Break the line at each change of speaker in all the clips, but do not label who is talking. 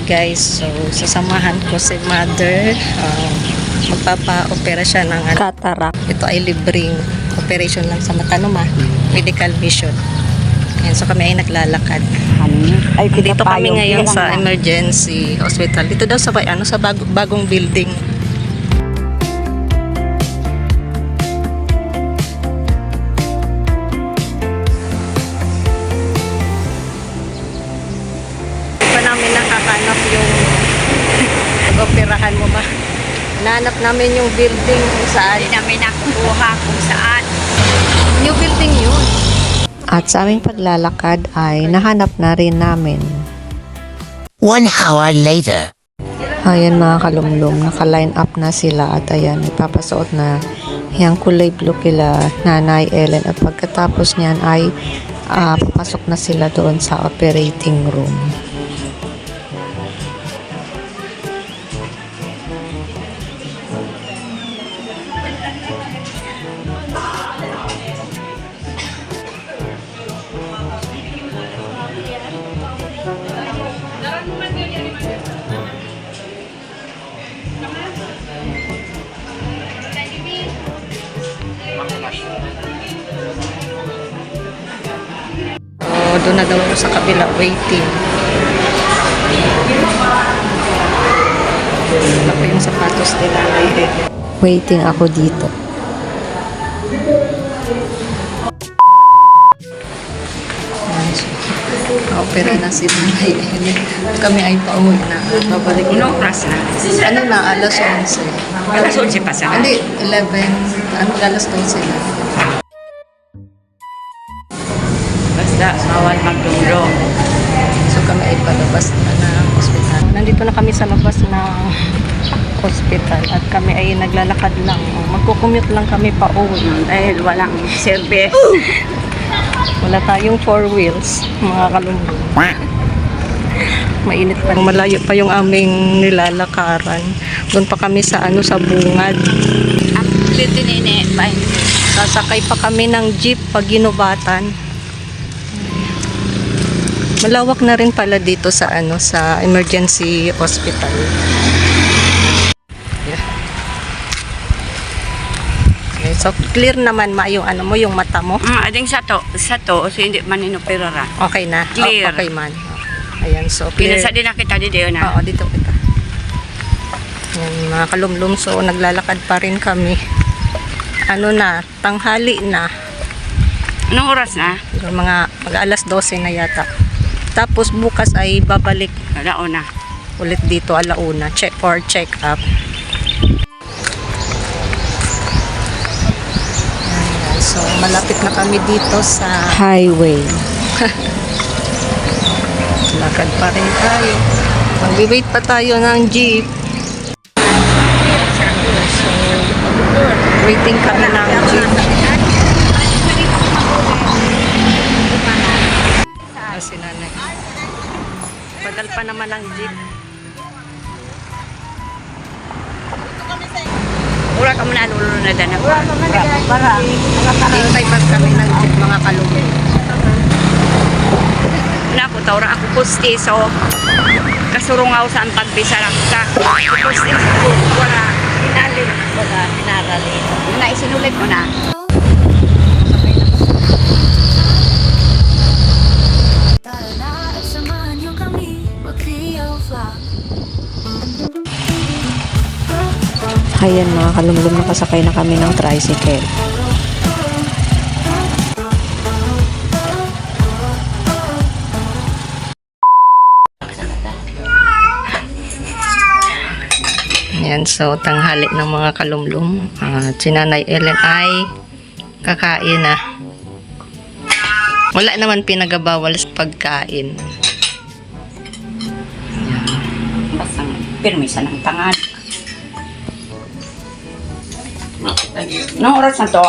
guys, so sasamahan ko si mother. Magpapa-opera siya ng cataract. Ito ay libreng operation lang sa mata, no ma? Medical vision. Ayan, so kami ay naglalakad. Dito kami ngayon sa emergency hospital. Dito daw sa sa bagong building. Pa namin nakakanap yung pag-operahan mo ba? Nahanap namin yung building kung saan.
Hindi namin nakukuha kung saan.
New building yun.
At sa aming paglalakad ay nahanap na rin namin.
1 hour later.
Ayan mga kalumlum, naka-line up na sila at ayan, ipapasuot na yung kulay blue kila Nanay Ellen at pagkatapos niyan ay papasok na sila doon sa operating room.
Doon na daw ako sa kabila waiting. Ako yung sapatos nila.
Waiting ako dito.
Opera na si Nanay Ellen. Kami ay pauwi na. Babalik na.
Unong oras na.
Ano na, alas 11.
Alas 11 pa sa
Hindi, 11. Alas 12 na.
basta bawal magdumdum.
So kami ay palabas na ng hospital. Nandito na kami sa labas ng hospital at kami ay naglalakad lang. Magko-commute lang kami pa uwi.
Dahil walang service.
Wala tayong 4 wheels, mga kalumbo. Mainit pa. Malayo pa yung aming nilalakaran. Doon pa kami sa sa bungad.
Dito nini,
Sasakay pa kami ng jeep pag ginubatan. Malawak na rin pala dito sa sa emergency hospital. Yeah. Okay, so clear naman yung mo yung mata mo.
ading sa to, so hindi man inoperaran.
Okay na.
Clear.
Okay man. Ayan, so clear.
Pinasa din na kita dito na.
Oo, dito kita. Ayan, mga kalumlum, so naglalakad pa rin kami. Tanghali na.
Anong oras na?
Mga mag-alas 12 na yata. Tapos bukas ay babalik
Alauna.
ulit dito alauna, check up. Ayan, so malapit na kami dito sa
Highway.
lakad pa rin tayo. Mag-wait pa tayo ng jeep. So, waiting kami ng jeep. Si nanay. Pagal pa naman ang jeep.
Wala ka muna nulo na dana. Para.
Hintay pa kami ng jeep, mga kalumi.
Na ko tawra ako pusti so kasurungaw sa ang pagbisa lang ka. Pusti ko wala inalim wala pinarali. Na isinulit mo na.
Ayan mga kalumlum, nakasakay na kami ng tricycle.
Ayan, so tanghali ng mga kalumlum. Si Nanay Ellen ay kakain na. Wala naman pinagabawal sa pagkain.
Basang permisa ng tangan. Anong oras na to?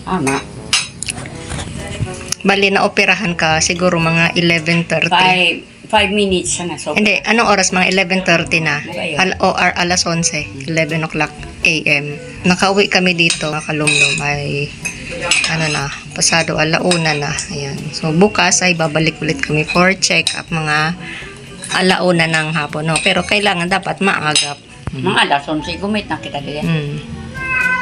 Ama.
Bali na operahan ka siguro mga 11:30.
5 minutes na so.
Hindi, anong oras? Mga 11:30 na. Or alas 11, 11 o'clock AM. Nakauwi kami dito, mga kalumlum, ay pasado alauna na. Ayan. So bukas ay babalik ulit kami for check up mga alauna ng hapon, no? Pero kailangan dapat maagap.
Mga alas 11, gumit na kita din.
Mm.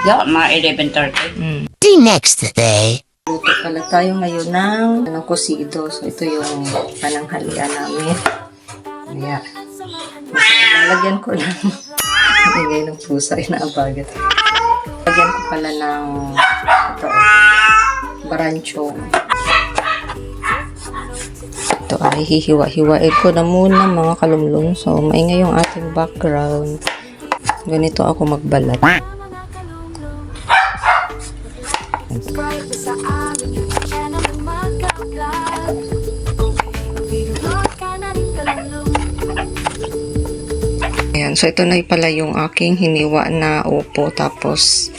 Yo, mga 11:30.
Mm.
The next day.
Luto pala tayo ngayon ng kosido. So, ito yung pananghalian namin. Ayan. Lalagyan ko lang. Ingay ng pusa, inaabagat. Lagyan ko pala ng ito, baranchong. Ito ay hihiwa-hiwain ko na muna mga kalumlong. So, maingay yung ating background. Ganito ako magbalat. Ayan, so ito na pala yung aking hiniwa na upo, tapos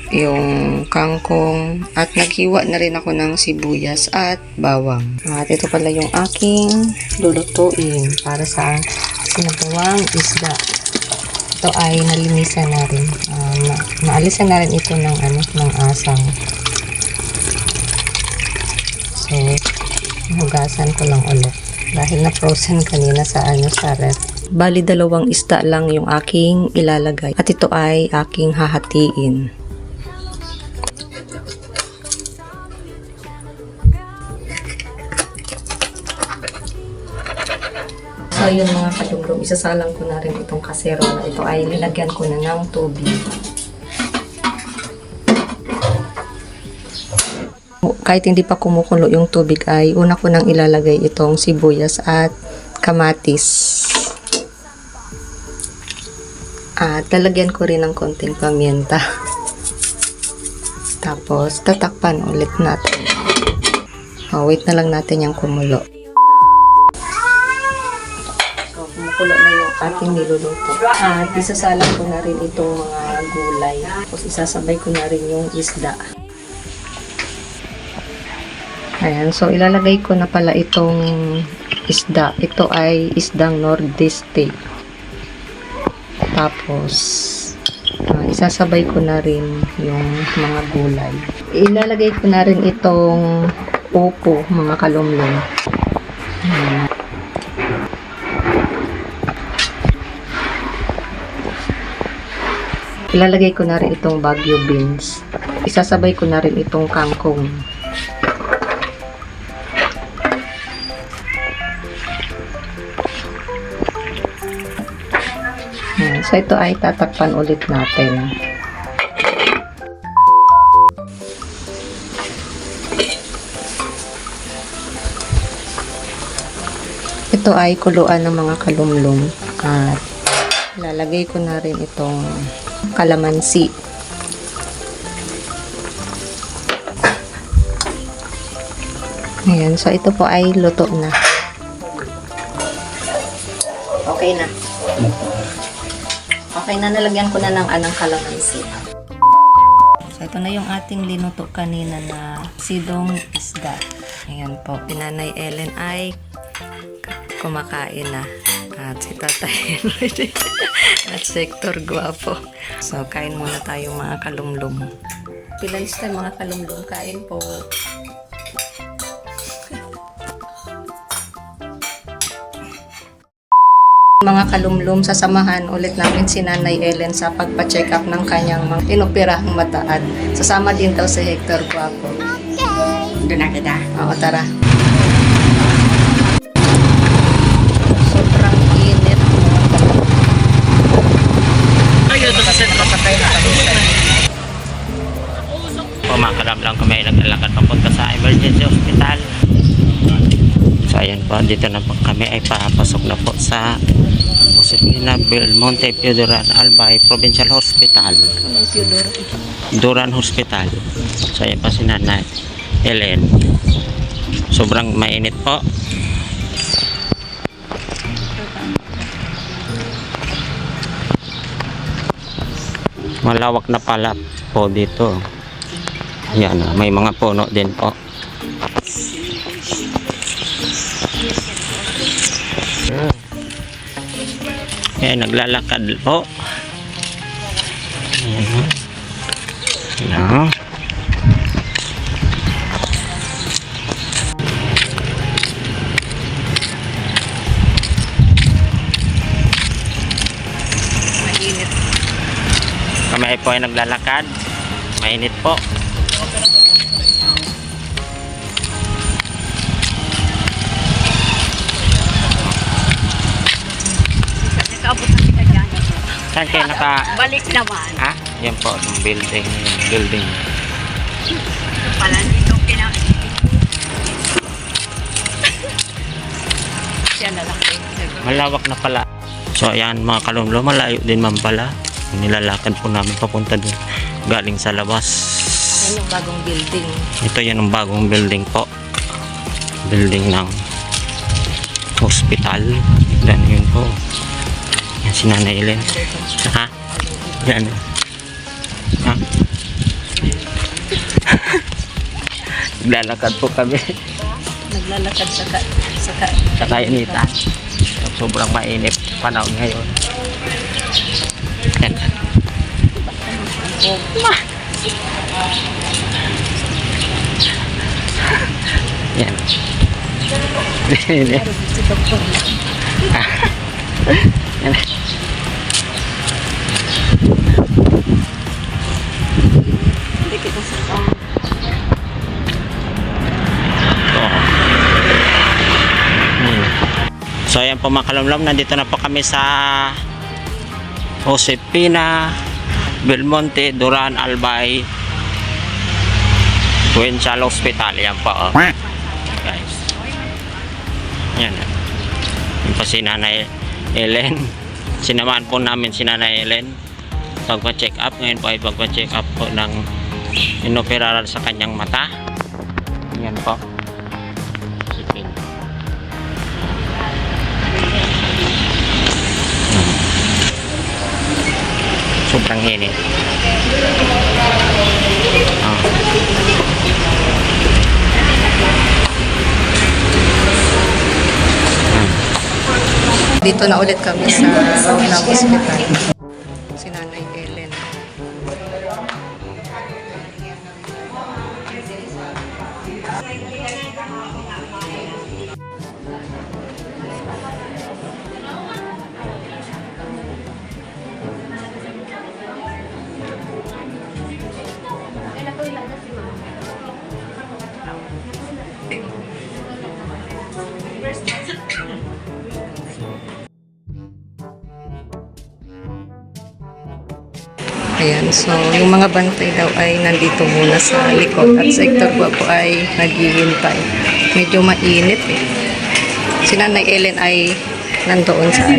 yung kangkong, at naghiwa na rin ako ng sibuyas at bawang. At ito pala yung aking lulutuin para sa sinabawang isda. Ito ay nalinisan na rin. Maalisan na rin ito ng asang. So, hugasan ko lang ulit dahil na frozen kanina sa ref. Bali, 2 isda lang yung aking ilalagay. At ito ay aking hahatiin. So, yun mga kalumlum, isasalang ko na rin itong kasero na ito ay nilagyan ko na ng tubig. Kahit hindi pa kumukulo yung tubig ay una ko nang ilalagay itong sibuyas at kamatis. At lalagyan ko rin ng konting paminta. Tapos, tatakpan ulit natin. Wait na lang natin yung kumulo. So, kumukulo na yung ating niluluto. At isasalang ko na rin itong mga gulay. Tapos, isasabay ko na rin yung isda. Ayan, so ilalagay ko na pala itong isda. Ito ay isdang Nordeste. Tapos, isasabay ko na rin yung mga gulay. Ilalagay ko na rin itong upo, mga kalumlong. Ilalagay ko na rin itong Baguio beans. Isasabay ko na rin itong kangkong. So, ito ay tatakpan ulit natin. Ito ay kuluan ng mga kalumlum. At lalagay ko na rin itong kalamansi. Ayan. So, ito po ay luto na. Okay na. Okay na, nalagyan ko na ng kalamansi. So, ito na yung ating linuto kanina na sidong isda. Ayan po, Pinanay Ellen ay kumakain na. At si Tatay Henry at Sector Guapo. So, kain muna tayo mga kalumlum. Pilalis tayo mga kalumlum, kain po. Mga kalumlum, sasamahan ulit namin si Nanay Ellen sa pagpa-check up ng kanyang mga inopirahang mata at sasama din daw si Hector Guapo.
Doon na kita.
Oo, tara. Sobrang init.
Ayun, sa sentro patay na kami. Pumakarap lang kami, naglalakad papunta sa emergency hospital. So ayan po, dito na po kami ay papasok na po sa Josefina Belmonte Pioduran Albay Provincial Hospital, Duran Hospital. So ayan pa si Nanay Ellen. Sobrang mainit po. Malawak na pala po dito. Yan, may mga puno din po. Ayan, naglalakad po. Ayan. Ayan.
mainit.
Kami ay po ay naglalakad. Mainit po.
Nakaabot na kita dyan.
Saan kayo
Balik naman.
Ha? Yan po, yung building. Building.
Pala dito siya lalaki.
Malawak na pala. So ayan mga kalumlo, malayo din man pala. Nilalakad po namin papunta dun. Galing sa labas.
Yan yung bagong building.
Ito yan ang bagong building po. Building ng hospital. Dan yun po. Yan si Nanay Ellen. Ha? Yan. Ha? Naglalakad po kami.
Naglalakad
Sa kainitan. Sobrang mainit panahon ngayon. Yan. Yan. Yan. So ayan po mga kalumlom, nandito na po kami sa Josefina Belmonte Duran Albay Provincial Hospital. Yan po guys. Yan. Yan po si Nanay Ellen. Sinamahan po namin si Nanay Ellen pagpa-check up. Ngayon po ay pagpa-check up po ng inoperaran sa kanyang mata. Yan po. Sobrang init.
Dito na ulit kami sa loob ng hospital. Si Nanay Ellen. Ayan, so yung mga bantay daw ay nandito muna sa likod at sa Hector po ay naghihintay. Medyo mainit eh. Si Nanay Ellen ay nandoon sa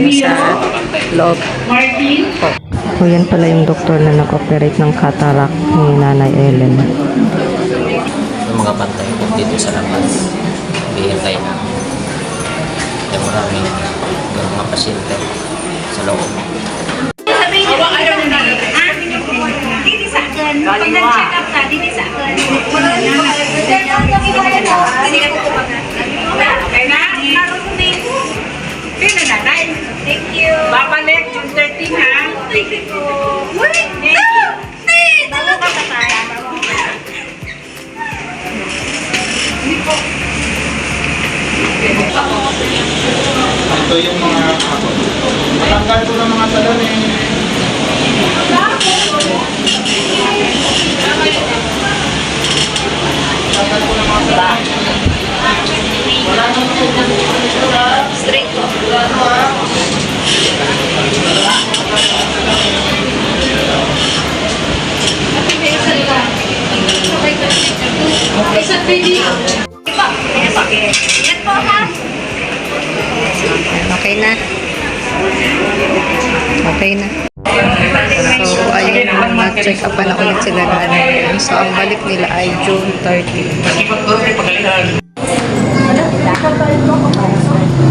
loob po.
So yan pala yung doktor na nag-operate ng cataract ni Nanay Ellen.
Yung mga bantay po dito sa labas, hihintay na. Yung maraming mga pasyente sa loob.
Pag nag-check up ka, dito sa akin. Okay na? Pino na, Nay? Thank you. Babalik yung 13 ha? Thank you po. Thank you. Talaga ka tayo.
Ito yung mga matanggal po ng mga talon eh. Matanggal po ng mga talon. Wala nang straight po.
Okay na. Okay na. So, ayun, mag-check up na ulit sila na ano. So, ang balik nila ay June 30.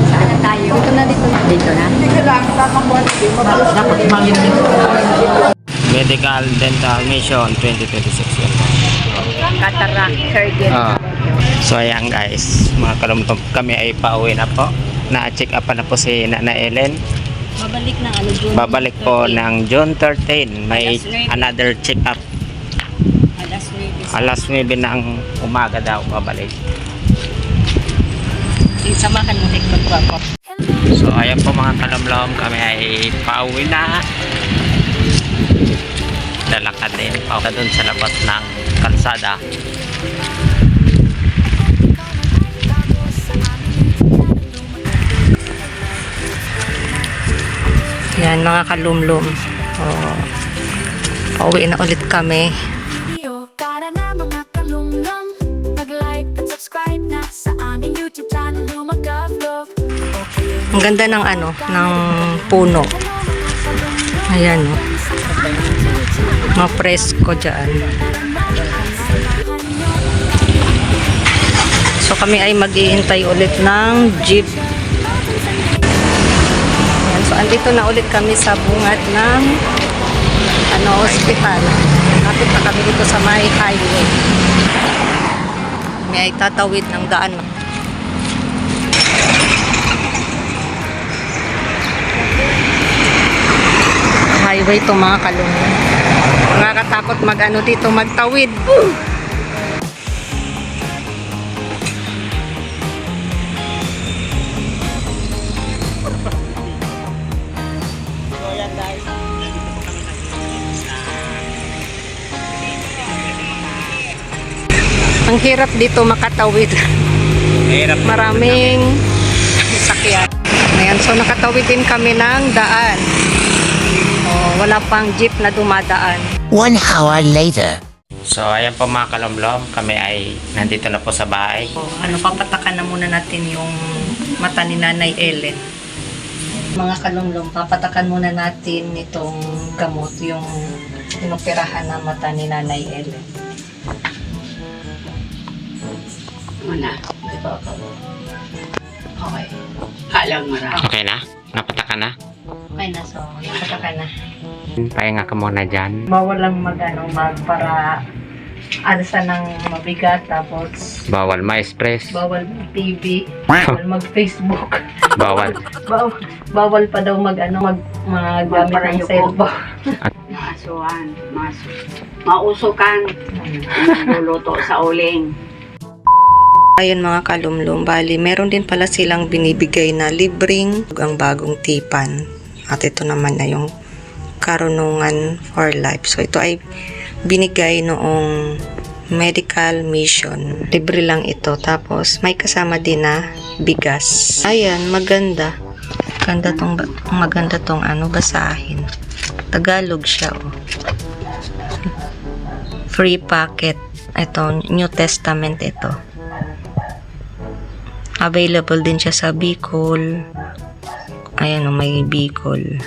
Saan na tayo? Dito na, dito. Dito na?
Medical Dental Mission 2026 yan.
Cataract surgery.
So ayan guys, mga kalumtom, kami ay pauwi na po. Na-check up na po si Nanay Ellen.
Babalik na ano, June
Babalik po ng June 13. May another check up. Alas 9 ng umaga daw babalik.
Samahan mo Hector po ako.
So ayan po mga kalumlom, kami ay pauwi na. naglalakad din pa doon sa labas ng kalsada.
Yan mga kalumlum. Pauwi na ulit kami.
Para na mga kalumlum, mag-like at subscribe na sa aming YouTube channel, Lumagavlog.
Ang ganda ng ng puno. Ayan o. Mapresko dyan. So kami ay mag-iintay ulit ng jeep. Ayan, so andito na ulit kami sa bungad ng hospital. Lapit na kami dito sa may highway. May tatawid ng daan. Highway to mga kalungan. Nakakatakot dito magtawid. Ang hirap dito makatawid. Maraming sakyan. Ayan, so nakatawid din kami ng daan. Wala pang jeep na dumadaan.
1 hour later.
So ayan po mga kalumlom, kami ay nandito na po sa bahay.
Papatakan na muna natin yung mata ni Nanay Ellen. Mga kalumlom, papatakan muna natin itong gamot, yung inoperahan na mata ni Nanay Ellen.
Muna.
Okay.
Alam mo ra.
Okay na? Napataka na?
Okay na, so napatakan na.
Pahinga ka muna dyan.
Bawal lang para alsa ng mabigat, tapos
Bawal ma-express.
bawal mag-TV, bawal mag-Facebook.
Bawal.
Bawal pa daw magamit ng cellphone.
Masuan. Mausukan. Luluto sa uling.
Ayun mga kalumlum, bali meron din pala silang binibigay na libreng ang bagong tipan. At ito naman na yung karunungan for life. So ito ay binigay noong medical mission. Libre lang ito. Tapos may kasama din na bigas. Ayan, maganda. Maganda tong basahin. Tagalog siya, oh. Free packet. Ito, New Testament ito. Available din siya sa Bicol. Ayan, may Bicol.